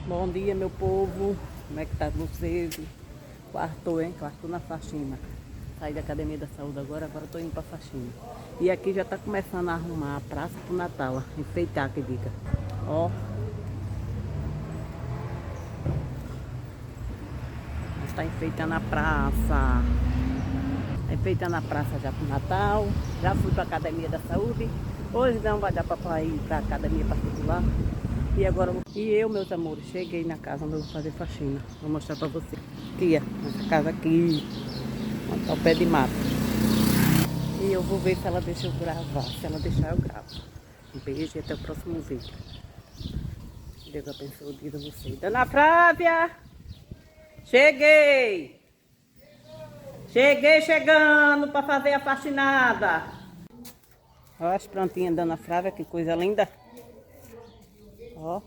Bom dia, meu povo. Como é que tá vocês? Quartou, hein? Quartou na faxina. Saí da Academia da Saúde agora tô indo pra faxina. E aqui já tá começando a arrumar a praça pro Natal, ó. Enfeitar, que diga. Ó. Está enfeitando a praça. Tá enfeitando a praça já pro Natal. Já fui pra Academia da Saúde. Hoje não vai dar pra ir pra Academia particular. E agora, meus amores, cheguei na casa onde eu vou fazer faxina. Vou mostrar pra vocês. Aqui, ó, essa casa aqui, onde tá o pé de mato. E eu vou ver se ela deixa eu gravar. Se ela deixar, eu gravo. Um beijo e até o próximo vídeo. Deus abençoe o dia de vocês. Dona Flávia! Cheguei! Cheguei chegando pra fazer a faxinada. Olha as plantinhas da Dona Flávia, que coisa linda. Ó.